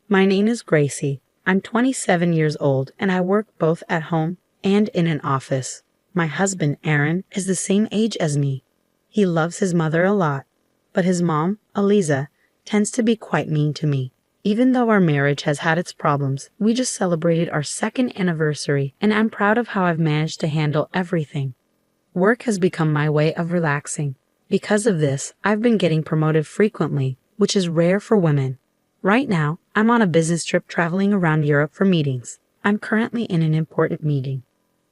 My name is Gracie. I'm 27 years old and I work both at home and in an office. My husband, Aaron, is the same age as me. He loves his mother a lot, but his mom, Eliza, tends to be quite mean to me. Even though our marriage has had its problems, we just celebrated our second anniversary and I'm proud of how I've managed to handle everything. Work has become my way of relaxing. Because of this, I've been getting promoted frequently, which is rare for women. Right now, I'm on a business trip traveling around Europe for meetings. I'm currently in an important meeting.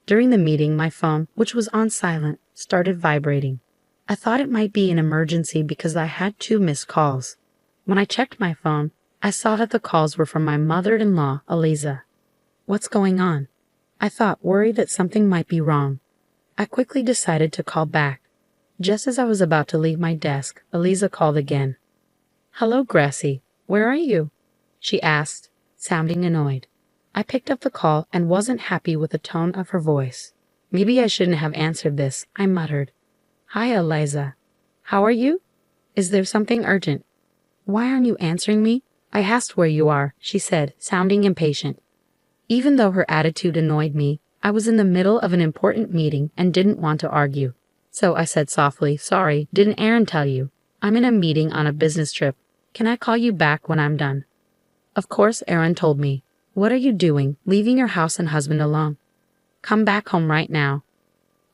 During the meeting, my phone, which was on silent, started vibrating. I thought it might be an emergency because I had 2 missed calls. When I checked my phone, I saw that the calls were from my mother-in-law, Eliza. What's going on? I thought, worried that something might be wrong. I quickly decided to call back. Just as I was about to leave my desk, Eliza called again. "Hello, Gracie. Where are you?" she asked, sounding annoyed. I picked up the call and wasn't happy with the tone of her voice. Maybe I shouldn't have answered this, I muttered. "Hi, Eliza. How are you? Is there something urgent?" "Why aren't you answering me? I asked where you are," she said, sounding impatient. Even though her attitude annoyed me, I was in the middle of an important meeting and didn't want to argue. So I said softly, "Sorry, didn't Aaron tell you? I'm in a meeting on a business trip. Can I call you back when I'm done?" Of course, Aaron told me. "What are you doing, leaving your house and husband alone? Come back home right now,"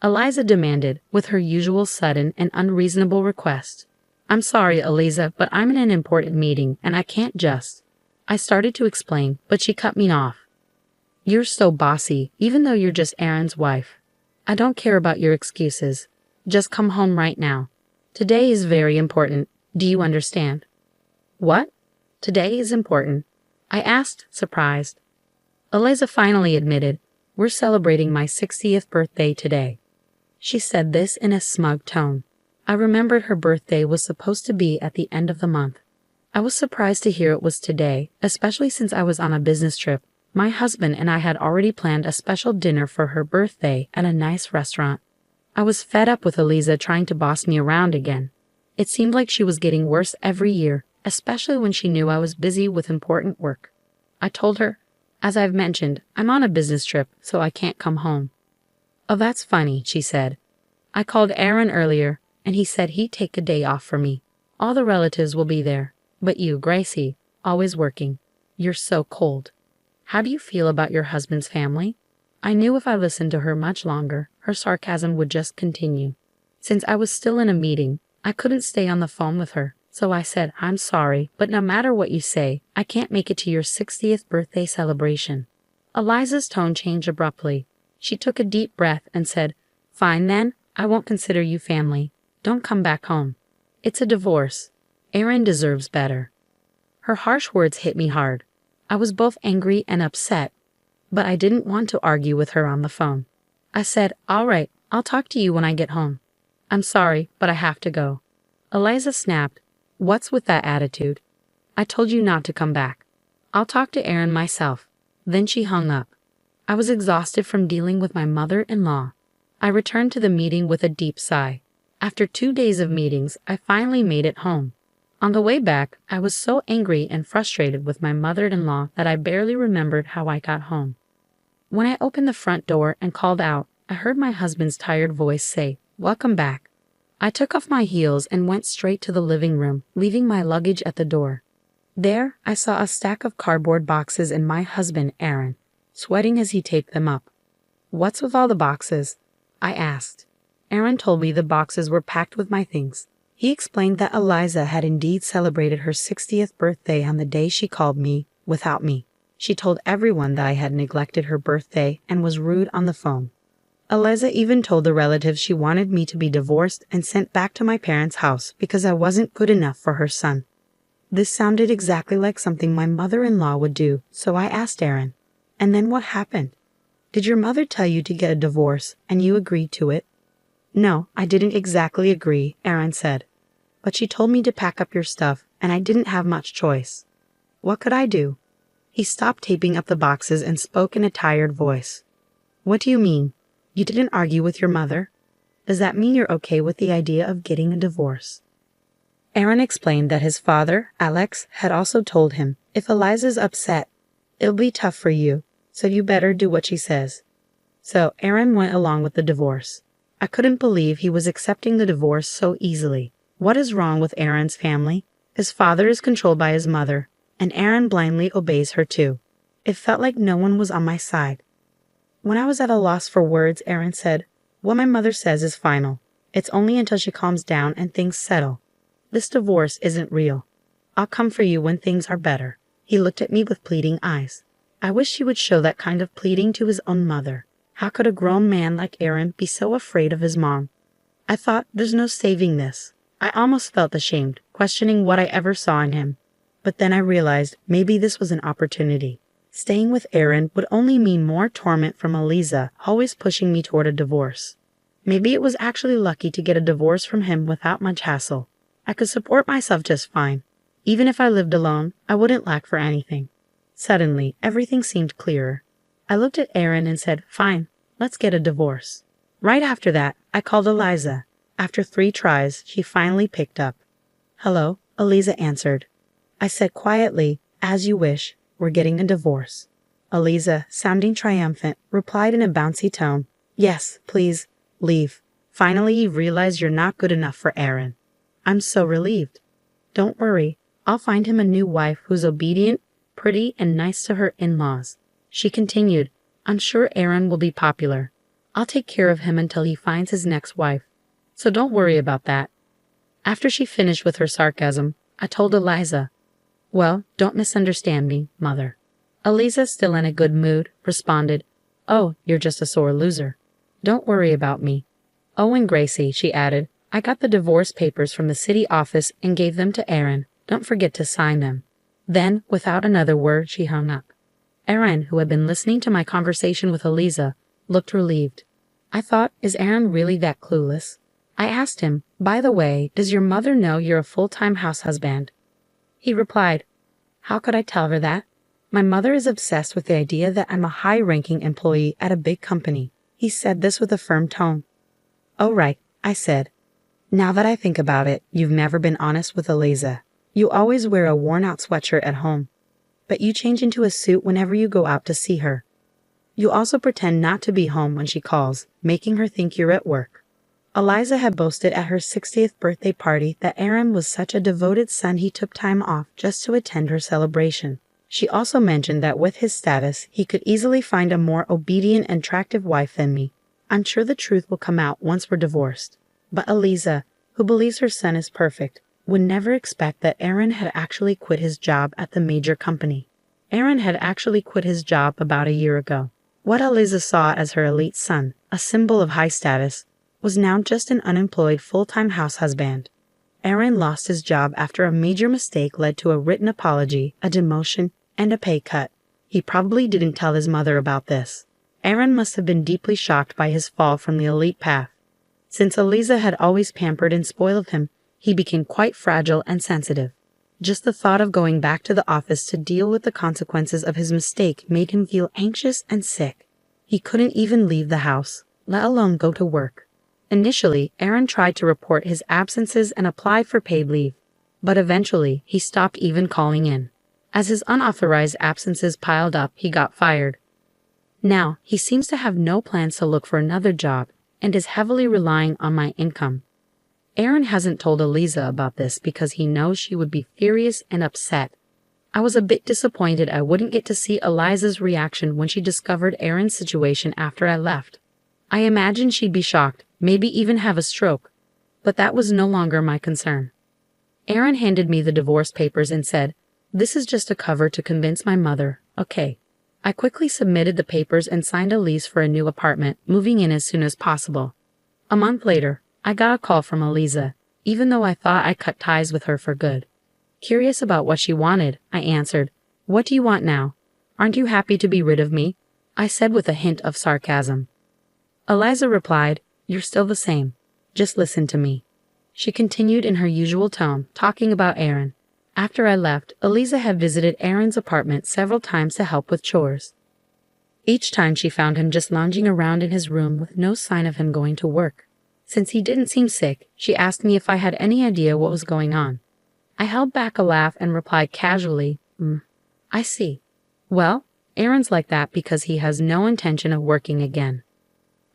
Eliza demanded, with her usual sudden and unreasonable request. "I'm sorry, Eliza, but I'm in an important meeting and I can't just..." I started to explain, but she cut me off. "You're so bossy, even though you're just Aaron's wife. I don't care about your excuses. Just come home right now. Today is very important. Do you understand?" "What? Today is important?" I asked, surprised. Eliza finally admitted, "We're celebrating my 60th birthday today." She said this in a smug tone. I remembered her birthday was supposed to be at the end of the month. I was surprised to hear it was today, especially since I was on a business trip. My husband and I had already planned a special dinner for her birthday at a nice restaurant. I was fed up with Eliza trying to boss me around again. It seemed like she was getting worse every year, especially when she knew I was busy with important work. I told her, "As I've mentioned, I'm on a business trip, so I can't come home." "Oh, that's funny," she said. "I called Aaron earlier, and he said he'd take a day off for me. All the relatives will be there. But you, Gracie, always working. You're so cold. How do you feel about your husband's family?" I knew if I listened to her much longer, her sarcasm would just continue. Since I was still in a meeting, I couldn't stay on the phone with her. So I said, "I'm sorry, but no matter what you say, I can't make it to your 60th birthday celebration." Eliza's tone changed abruptly. She took a deep breath and said, "Fine then, I won't consider you family. Don't come back home. It's a divorce. Aaron deserves better." Her harsh words hit me hard. I was both angry and upset, but I didn't want to argue with her on the phone. I said, "All right, I'll talk to you when I get home. I'm sorry, but I have to go." Eliza snapped, "What's with that attitude? I told you not to come back. I'll talk to Aaron myself." Then she hung up. I was exhausted from dealing with my mother-in-law. I returned to the meeting with a deep sigh. After 2 days of meetings, I finally made it home. On the way back, I was so angry and frustrated with my mother-in-law that I barely remembered how I got home. When I opened the front door and called out, I heard my husband's tired voice say, "Welcome back." I took off my heels and went straight to the living room, leaving my luggage at the door. There, I saw a stack of cardboard boxes and my husband, Aaron, sweating as he taped them up. "What's with all the boxes?" I asked. Aaron told me the boxes were packed with my things. He explained that Eliza had indeed celebrated her 60th birthday on the day she called me, without me. She told everyone that I had neglected her birthday and was rude on the phone. Eliza even told the relatives she wanted me to be divorced and sent back to my parents' house because I wasn't good enough for her son. This sounded exactly like something my mother-in-law would do, so I asked Aaron, "And then what happened? Did your mother tell you to get a divorce and you agreed to it?" "No, I didn't exactly agree," Aaron said. "But she told me to pack up your stuff and I didn't have much choice. What could I do?" He stopped taping up the boxes and spoke in a tired voice. "What do you mean? You didn't argue with your mother? Does that mean you're okay with the idea of getting a divorce?" Aaron explained that his father, Alex, had also told him, if Eliza's upset, it'll be tough for you, so you better do what she says. So Aaron went along with the divorce. I couldn't believe he was accepting the divorce so easily. What is wrong with Aaron's family? His father is controlled by his mother, and Aaron blindly obeys her too. It felt like no one was on my side. When I was at a loss for words, Aaron said, "What my mother says is final. It's only until she calms down and things settle. This divorce isn't real. I'll come for you when things are better." He looked at me with pleading eyes. I wish he would show that kind of pleading to his own mother. How could a grown man like Aaron be so afraid of his mom? I thought, there's no saving this. I almost felt ashamed, questioning what I ever saw in him. But then I realized maybe this was an opportunity. Staying with Aaron would only mean more torment from Eliza, always pushing me toward a divorce. Maybe it was actually lucky to get a divorce from him without much hassle. I could support myself just fine. Even if I lived alone, I wouldn't lack for anything. Suddenly, everything seemed clearer. I looked at Aaron and said, "Fine, let's get a divorce." Right after that, I called Eliza. After 3 tries, she finally picked up. "Hello," Eliza answered. I said quietly, "As you wish, we're getting a divorce." Eliza, sounding triumphant, replied in a bouncy tone, "Yes, please, leave. Finally you realize you're not good enough for Aaron." I'm so relieved. "Don't worry, I'll find him a new wife who's obedient, pretty, and nice to her in-laws." She continued, "I'm sure Aaron will be popular. I'll take care of him until he finds his next wife. So don't worry about that." After she finished with her sarcasm, I told Eliza, "Well, don't misunderstand me, Mother." Eliza, still in a good mood, responded, "Oh, you're just a sore loser. Don't worry about me. Oh, and Gracie," she added, "I got the divorce papers from the city office and gave them to Aaron. Don't forget to sign them." Then, without another word, she hung up. Aaron, who had been listening to my conversation with Eliza, looked relieved. I thought, is Aaron really that clueless? I asked him, "By the way, does your mother know you're a full-time house husband?" He replied, "How could I tell her that? My mother is obsessed with the idea that I'm a high-ranking employee at a big company." He said this with a firm tone. "Oh, right," I said. "Now that I think about it, you've never been honest with Eliza. You always wear a worn-out sweatshirt at home, but you change into a suit whenever you go out to see her. You also pretend not to be home when she calls, making her think you're at work." Eliza had boasted at her 60th birthday party that Aaron was such a devoted son he took time off just to attend her celebration. She also mentioned that with his status, he could easily find a more obedient and attractive wife than me. I'm sure the truth will come out once we're divorced. But Eliza, who believes her son is perfect, would never expect that Aaron had actually quit his job at the major company. Aaron had actually quit his job about a year ago. What Eliza saw as her elite son, a symbol of high status, was now just an unemployed full-time house husband. Aaron lost his job after a major mistake led to a written apology, a demotion, and a pay cut. He probably didn't tell his mother about this. Aaron must have been deeply shocked by his fall from the elite path. Since Eliza had always pampered and spoiled him, he became quite fragile and sensitive. Just the thought of going back to the office to deal with the consequences of his mistake made him feel anxious and sick. He couldn't even leave the house, let alone go to work. Initially, Aaron tried to report his absences and applied for paid leave, but eventually he stopped even calling in. As his unauthorized absences piled up, he got fired. Now, he seems to have no plans to look for another job and is heavily relying on my income. Aaron hasn't told Eliza about this because he knows she would be furious and upset. I was a bit disappointed I wouldn't get to see Eliza's reaction when she discovered Aaron's situation after I left. I imagined she'd be shocked, maybe even have a stroke, but that was no longer my concern. Aaron handed me the divorce papers and said, "This is just a cover to convince my mother, okay." I quickly submitted the papers and signed a lease for a new apartment, moving in as soon as possible. A month later, I got a call from Eliza, even though I thought I cut ties with her for good. Curious about what she wanted, I answered, "What do you want now? Aren't you happy to be rid of me?" I said with a hint of sarcasm. Eliza replied, "You're still the same. Just listen to me." She continued in her usual tone, talking about Aaron. After I left, Eliza had visited Aaron's apartment several times to help with chores. Each time she found him just lounging around in his room with no sign of him going to work. Since he didn't seem sick, she asked me if I had any idea what was going on. I held back a laugh and replied casually, I see. Well, Aaron's like that because he has no intention of working again.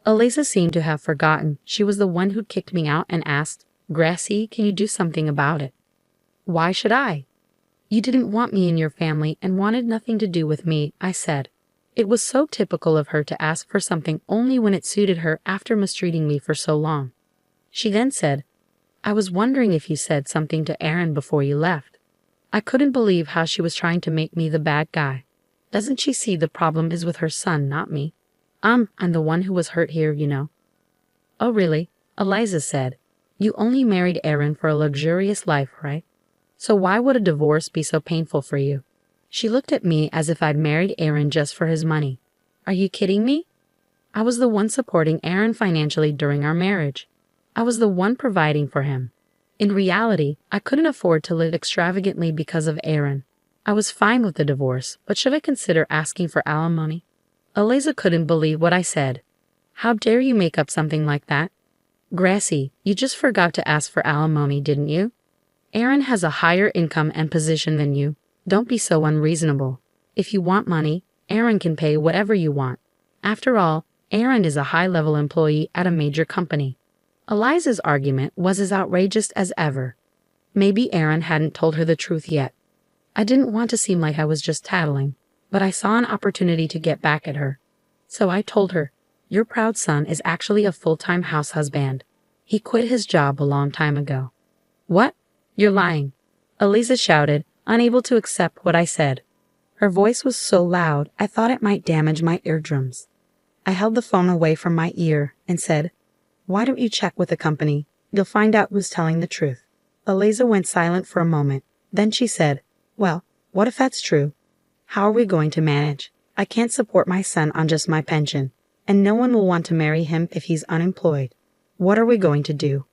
Eliza seemed to have forgotten she was the one who'd kicked me out and asked, Gracie, can you do something about it? Why should I? You didn't want me in your family and wanted nothing to do with me, I said. It was so typical of her to ask for something only when it suited her after mistreating me for so long. She then said, I was wondering if you said something to Aaron before you left. I couldn't believe how she was trying to make me the bad guy. Doesn't she see the problem is with her son, not me? I'm the one who was hurt here, you know. Oh really? Eliza said. You only married Aaron for a luxurious life, right? So why would a divorce be so painful for you? She looked at me as if I'd married Aaron just for his money. Are you kidding me? I was the one supporting Aaron financially during our marriage. I was the one providing for him. In reality, I couldn't afford to live extravagantly because of Aaron. I was fine with the divorce, but should I consider asking for alimony? Eliza couldn't believe what I said. How dare you make up something like that? Gracie, you just forgot to ask for alimony, didn't you? Aaron has a higher income and position than you. Don't be so unreasonable. If you want money, Aaron can pay whatever you want. After all, Aaron is a high-level employee at a major company. Eliza's argument was as outrageous as ever. Maybe Aaron hadn't told her the truth yet. I didn't want to seem like I was just tattling, but I saw an opportunity to get back at her. So I told her, your proud son is actually a full-time house husband. He quit his job a long time ago. What? You're lying, Eliza shouted, unable to accept what I said. Her voice was so loud, I thought it might damage my eardrums. I held the phone away from my ear and said, Why don't you check with the company? You'll find out who's telling the truth. Eliza went silent for a moment. Then she said, Well, what if that's true? How are we going to manage? I can't support my son on just my pension, and no one will want to marry him if he's unemployed. What are we going to do?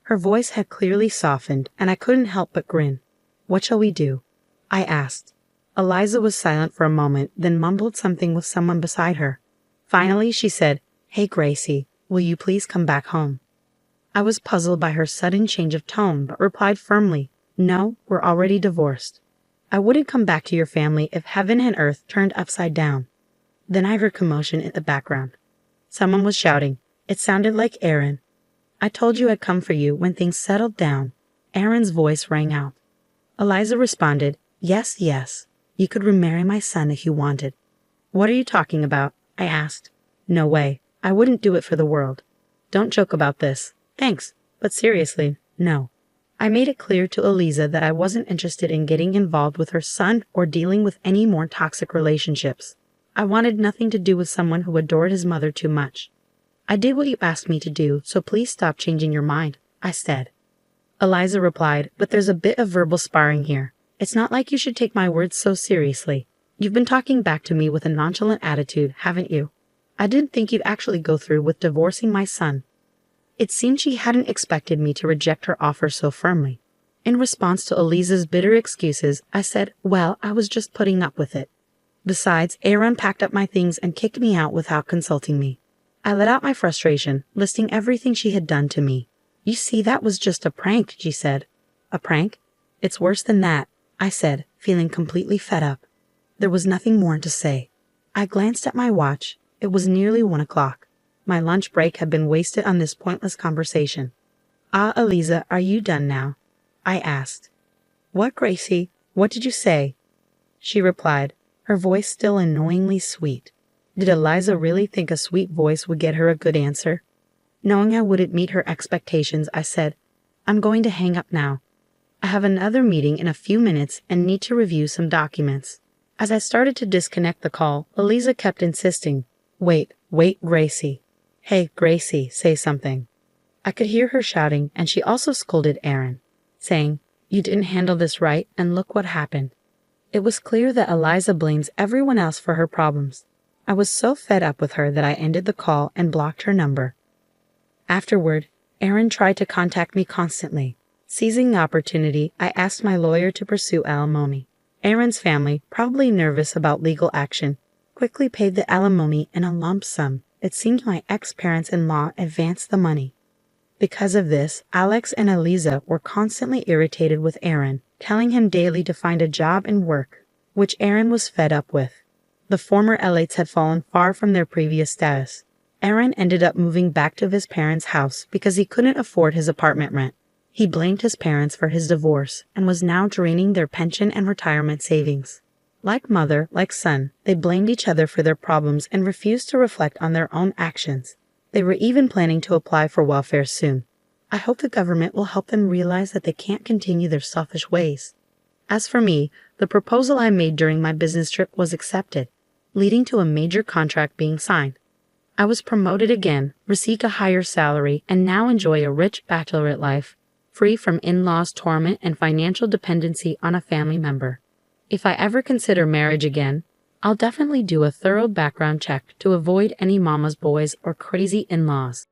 Her voice had clearly softened, and I couldn't help but grin. What shall we do? I asked. Eliza was silent for a moment, then mumbled something with someone beside her. Finally, she said, Hey Gracie, will you please come back home? I was puzzled by her sudden change of tone, but replied firmly, No, we're already divorced. I wouldn't come back to your family if heaven and earth turned upside down. Then I heard commotion in the background. Someone was shouting. It sounded like Aaron. I told you I'd come for you when things settled down. Aaron's voice rang out. Eliza responded, Yes, yes. You could remarry my son if you wanted. What are you talking about? I asked. No way. I wouldn't do it for the world. Don't joke about this. Thanks, but seriously, no. I made it clear to Eliza that I wasn't interested in getting involved with her son or dealing with any more toxic relationships. I wanted nothing to do with someone who adored his mother too much. I did what you asked me to do, so please stop changing your mind, I said. Eliza replied, But there's a bit of verbal sparring here. It's not like you should take my words so seriously. You've been talking back to me with a nonchalant attitude, haven't you? I didn't think you'd actually go through with divorcing my son. It seemed she hadn't expected me to reject her offer so firmly. In response to Eliza's bitter excuses, I said, Well, I was just putting up with it. Besides, Aaron packed up my things and kicked me out without consulting me. I let out my frustration, listing everything she had done to me. You see, that was just a prank, she said. A prank? It's worse than that, I said, feeling completely fed up. There was nothing more to say. I glanced at my watch. It was nearly 1 o'clock. My lunch break had been wasted on this pointless conversation. Ah, Eliza, are you done now? I asked. What, Gracie? What did you say? She replied, her voice still annoyingly sweet. Did Eliza really think a sweet voice would get her a good answer? Knowing I wouldn't meet her expectations, I said, I'm going to hang up now. I have another meeting in a few minutes and need to review some documents. As I started to disconnect the call, Eliza kept insisting, Wait, Gracie. Hey, Gracie, say something. I could hear her shouting, and she also scolded Aaron, saying, You didn't handle this right, and look what happened. It was clear that Eliza blames everyone else for her problems. I was so fed up with her that I ended the call and blocked her number. Afterward, Aaron tried to contact me constantly. Seizing the opportunity, I asked my lawyer to pursue alimony. Aaron's family, probably nervous about legal action, quickly paid the alimony in a lump sum. It seemed my ex-parents-in-law advanced the money. Because of this, Alex and Eliza were constantly irritated with Aaron, telling him daily to find a job and work, which Aaron was fed up with. The former Elites had fallen far from their previous status. Aaron ended up moving back to his parents' house because he couldn't afford his apartment rent. He blamed his parents for his divorce and was now draining their pension and retirement savings. Like mother, like son, they blamed each other for their problems and refused to reflect on their own actions. They were even planning to apply for welfare soon. I hope the government will help them realize that they can't continue their selfish ways. As for me, the proposal I made during my business trip was accepted, leading to a major contract being signed. I was promoted again, received a higher salary, and now enjoy a rich bachelorette life, free from in-laws' torment and financial dependency on a family member. If I ever consider marriage again, I'll definitely do a thorough background check to avoid any mama's boys or crazy in-laws.